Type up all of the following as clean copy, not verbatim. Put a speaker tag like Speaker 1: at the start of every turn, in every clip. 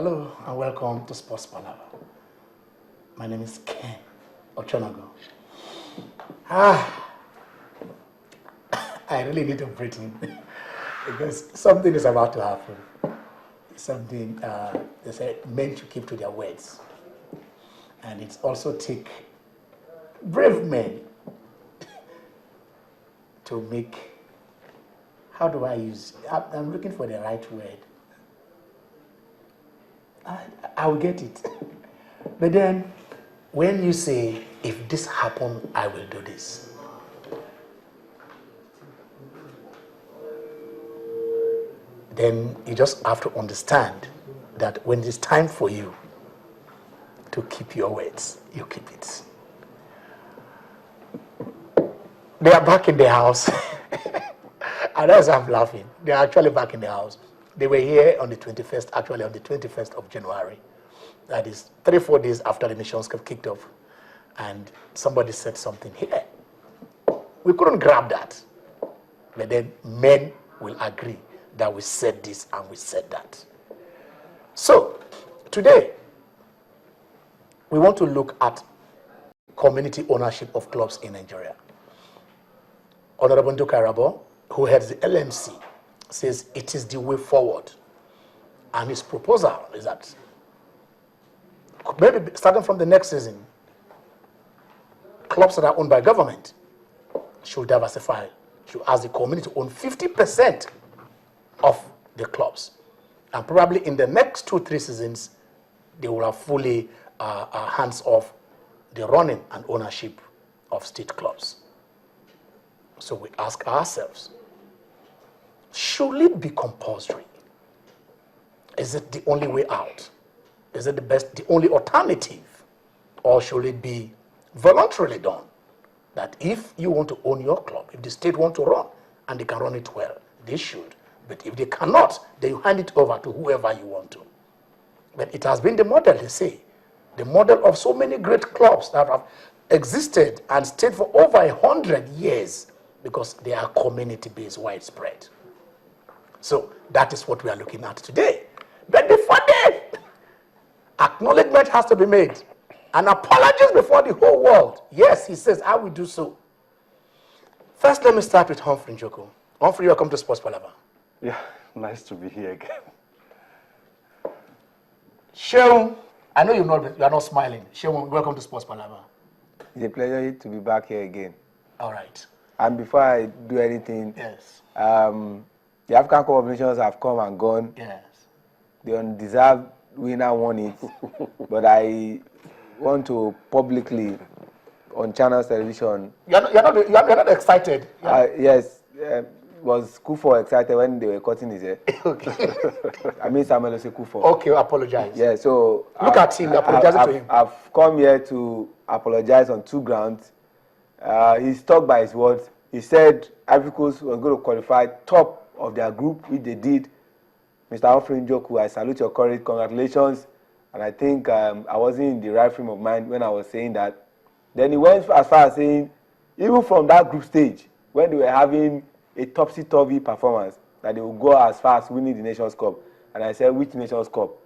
Speaker 1: Hello and welcome to Sports Palava. My name is Ken Ochonago. I really need to breathe in because something is about to happen. Something they say men should keep to their words, and it's also take brave men to make. How do I use? I'm looking for the right word. I will get it. But then, when you say, if this happens, I will do this. Then you just have to understand that when it's time for you to keep your words, you keep it. They are back in the house. And as I'm laughing, they are actually back in the house. They were here on the 21st, actually on the 21st of January. That is 3-4 days after the Nations Cup kicked off. And somebody said something here. We couldn't grab that. But then men will agree that we said this and we said that. So, today, we want to look at community ownership of clubs in Nigeria. Honorable Ndukarabo, who heads the LMC, says it is the way forward. And his proposal is that maybe starting from the next season, clubs that are owned by government should diversify, should ask the community to own 50% of the clubs. And probably in the next 2-3 seasons, they will have fully hands off the running and ownership of state clubs. So we ask ourselves, should it be compulsory? Is it the only way out? Is it the only alternative? Or should it be voluntarily done? That if you want to own your club, if the state want to run, and they can run it well, they should. But if they cannot, then you hand it over to whoever you want to. But it has been the model, they say. The model of so many great clubs that have existed and stayed for over 100 years because they are community-based, widespread. So that is what we are looking at today. But before that, acknowledgement has to be made. And apologies before the whole world. Yes, he says, I will do so. First, let me start with Humphrey Njoku. Humphrey, welcome to Sports Palava.
Speaker 2: Yeah, nice to be here again.
Speaker 1: Sheung, I know you are not smiling. Sheung, welcome to Sports Palava.
Speaker 3: It's a pleasure to be back here again.
Speaker 1: All right.
Speaker 3: And before I do anything,
Speaker 1: yes,
Speaker 3: the African Cup of Nations have come and gone.
Speaker 1: Yes.
Speaker 3: The undeserved winner won it. But I want to publicly, on Channels Television...
Speaker 1: You're not excited?
Speaker 3: Yes. Was Kufo excited when they were cutting his hair?
Speaker 1: Okay.
Speaker 3: I mean Samuel Ose Kufo.
Speaker 1: Okay, apologize.
Speaker 3: Yeah, so...
Speaker 1: Look at him, apologizing to him.
Speaker 3: I've come here to apologize on 2 grounds. He stuck by his words. He said Ivory Coast was going to qualify top of their group, which they did. Mr. Humphrey Njoku, I salute your courage. Congratulations. And I think I wasn't in the right frame of mind when I was saying that. Then he went as far as saying, even from that group stage, when they were having a topsy-turvy performance, that they would go as far as winning the Nations Cup. And I said, which Nations Cup?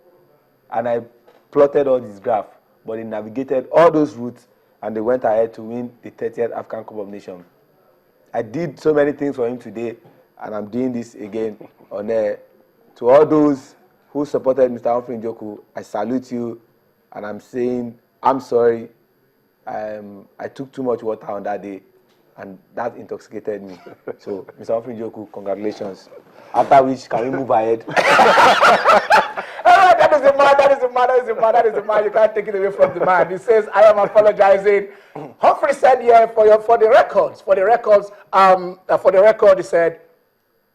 Speaker 3: And I plotted all this graph. But they navigated all those routes, and they went ahead to win the 30th African Cup of Nations. I did so many things for him today, and I'm doing this again on air. To all those who supported Mr. Humphrey Njoku, I salute you, and I'm saying I'm sorry. I took too much water on that day, and that intoxicated me. So, Mr. Humphrey Njoku, congratulations. After which, can we move ahead?
Speaker 1: That is the man. You can't take it away from the man. He says, I am apologizing. Humphrey said here, for the record, he said,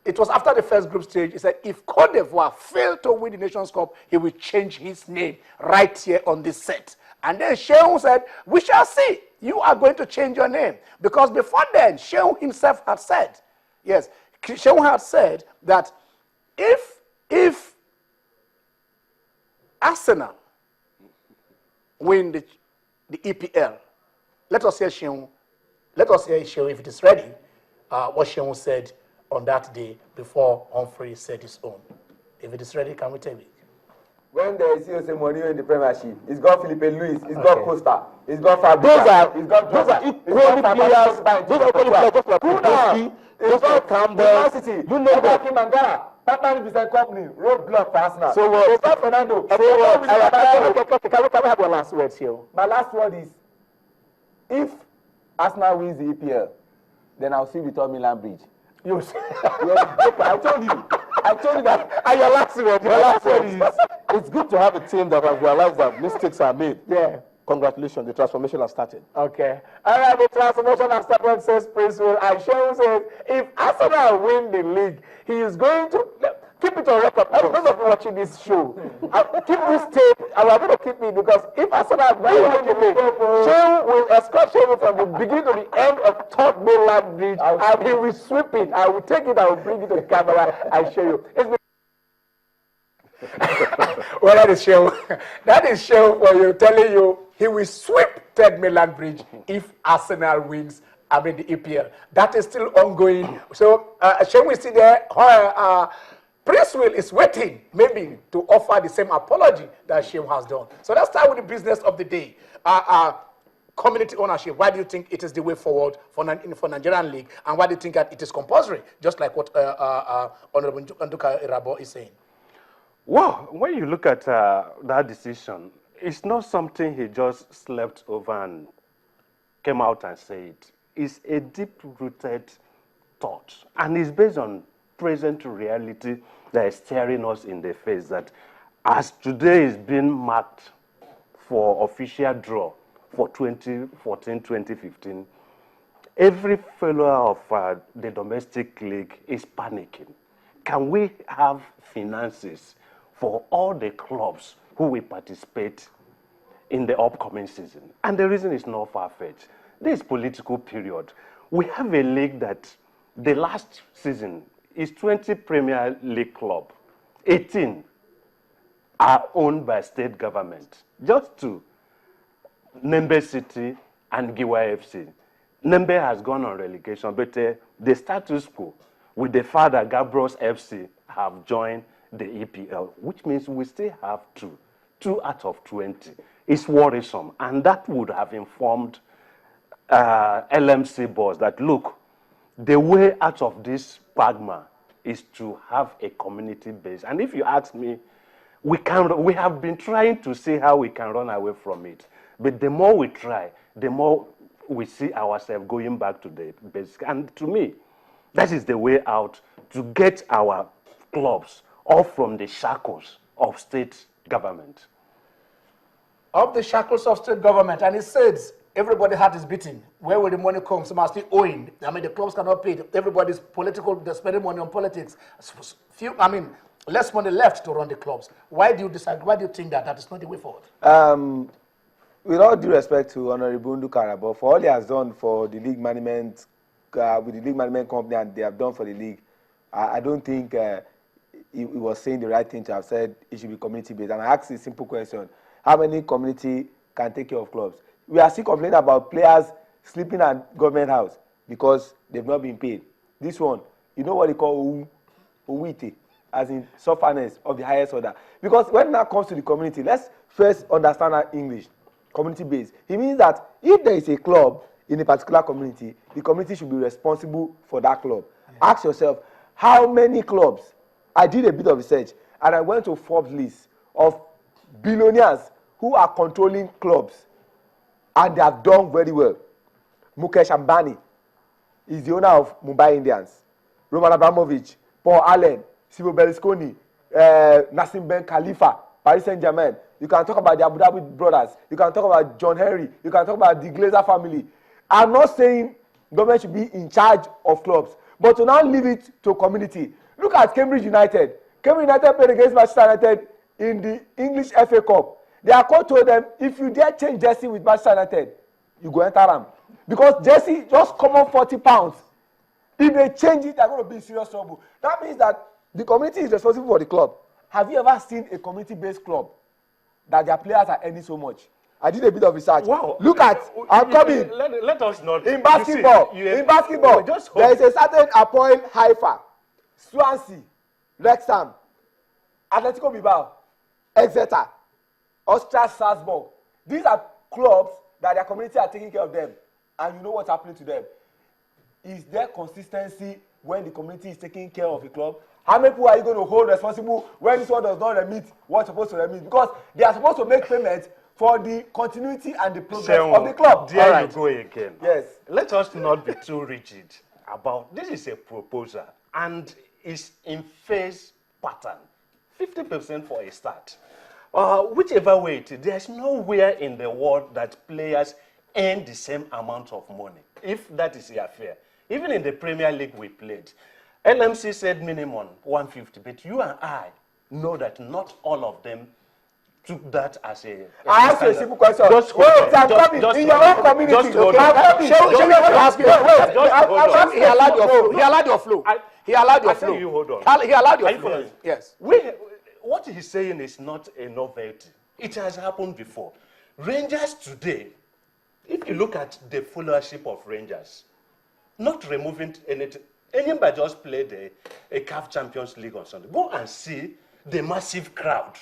Speaker 1: it was after the first group stage, he said, if Cote d'Ivoire failed to win the Nations Cup, he will change his name right here on this set. And then Sheung said, we shall see. You are going to change your name. Because before then, Sheung himself had said, yes, Sheung had said that if Arsenal win the EPL, let us hear Sheung if it is ready, what Sheung said on that day before Humphrey said his own. If it is ready, can we take it?
Speaker 3: when they see say money in the Premiership, it's got Felipe Luis, it's got Costa, it's got Fabregas, it's got
Speaker 4: those are equally players. Those are equally players. Just like Kudoski, just like Campbell.
Speaker 3: You know that Mangala, 5% company, roadblock for Arsenal.
Speaker 4: So what?
Speaker 3: So Fernando.
Speaker 4: So what? Can we have your last words here?
Speaker 3: My last word is, if Arsenal wins the EPL, then I'll see Victor Milan Bridge.
Speaker 4: You
Speaker 3: I told you that.
Speaker 4: And your last word is, it's good to have a team that has realized that mistakes are made.
Speaker 3: Yeah.
Speaker 4: Congratulations, the transformation has started.
Speaker 3: Okay. All right, the transformation has started, says Prince Will. And Shehu says, if Arsenal win the league, he is going to keep it on record. I'm going to be watching this show. Keep this tape, and I'm going to keep it, because if Arsenal win the league, Shehu will escort Shehu from the beginning to the end of Third Mainland Bridge, and he will sweep it. I will take it, I will bring it to the camera and show you.
Speaker 1: Well, that is show. That is show for you, telling you he will sweep Third Mainland Bridge if Arsenal wins. I mean the EPL. That is still ongoing. So, shall we see there? Prince Will is waiting, maybe, to offer the same apology that Shehu has done. So let's start with the business of the day. Community ownership. Why do you think it is the way forward for Nigerian League, and why do you think that it is compulsory, just like what Honorable Nduka Irabo is saying?
Speaker 2: Well, when you look at that decision, it's not something he just slept over and came out and said. It's a deep-rooted thought, and it's based on present reality that is staring us in the face, that as today is being marked for official draw for 2014-2015, every fellow of the domestic league is panicking. Can we have finances for all the clubs who will participate in the upcoming season? And the reason is not far-fetched. This political period, we have a league that the last season is 20 Premier League clubs. 18 are owned by state government. Just two, Nembe City and Giwa FC. Nembe has gone on relegation, but the status quo with the fact that Gabriel's FC have joined the EPL, which means we still have two out of 20. It's worrisome, and that would have informed LMC boss that, look, the way out of this quagmire is to have a community base. And if you ask me, we have been trying to see how we can run away from it. But the more we try, the more we see ourselves going back to the basic. And to me, that is the way out to get our clubs off from the shackles of state government.
Speaker 1: Of the shackles of state government, and it says everybody heart is beating. Where will the money come? Some are still owing. I mean, the clubs cannot pay. Everybody's political. They're spending money on politics. Less money left to run the clubs. Why do you decide? Why do you think that is not the way forward?
Speaker 3: With all due respect to Honorable Nduka Irabo, for all he has done for the league management, with the league management company, and they have done for the league, I don't think he was saying the right thing to have said it should be community-based. And I asked a simple question: how many community can take care of clubs? We are still complaining about players sleeping at government house because they've not been paid. This one, you know what they call Uwite, as in sufferness of the highest order. Because when that comes to the community, let's first understand that English, community-based. It means that if there is a club in a particular community, the community should be responsible for that club. Yeah. Ask yourself, how many clubs? I did a bit of research, and I went to Forbes list of billionaires who are controlling clubs, and they have done very well. Mukesh Ambani is the owner of Mumbai Indians. Roman Abramovich, Paul Allen, Silvio Berlusconi, Nassim Ben Khalifa, Paris Saint-Germain. You can talk about the Abu Dhabi brothers. You can talk about John Henry. You can talk about the Glazer family. I'm not saying government should be in charge of clubs, but to now leave it to community. Look at Cambridge United. Cambridge United played against Manchester United in the English FA Cup. Their coach told them, if you dare change jersey with Manchester United, you go enter them. Because jersey just come on £40. If they change it, they're going to be in serious trouble. That means that the community is responsible for the club. Have you ever seen a community-based club that their players are earning so much? I did a bit of research.
Speaker 2: Wow.
Speaker 3: Look at, I'm coming.
Speaker 2: Let us not.
Speaker 3: In basketball, there is a certain Apoel Haifa, Swansea, Wrexham, Atletico Bilbao, Exeter, Austria Salzburg. These are clubs that their community are taking care of them, and you know what's happening to them. Is there consistency when the community is taking care of a club? How many people are you going to hold responsible when this one does not remit what's supposed to remit? Because they are supposed to make payments for the continuity and the progress of the club.
Speaker 2: There you go again.
Speaker 3: Yes.
Speaker 2: Let us not be too rigid about this. Is a proposal and is in phase pattern. 50% for a start. Whichever way it is, there's nowhere in the world that players earn the same amount of money, if that is the affair. Even in the Premier League we played, LMC said minimum 150, but you and I know that not all of them took that as a...
Speaker 3: I ask you a simple question.
Speaker 2: Just
Speaker 3: wait, I'm coming. In your own community.
Speaker 2: Just hold
Speaker 3: I'm coming.
Speaker 1: He allowed your flow. He allowed your flow. He allowed your flow.
Speaker 2: You hold on.
Speaker 1: He allowed your
Speaker 2: Are you
Speaker 1: flow.
Speaker 2: following?
Speaker 1: Yes.
Speaker 2: What he's saying is not a novelty. It has happened before. Rangers today, if you look at the followership of Rangers, not removing anything, anybody just played a CAF Champions League or something. Go and see the massive crowd.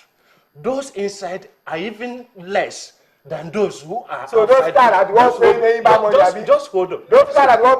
Speaker 2: Those inside are even less than those who are
Speaker 3: so
Speaker 2: outside.
Speaker 3: those guys are the ones paying money.
Speaker 2: Just hold on.
Speaker 3: Those guys are the ones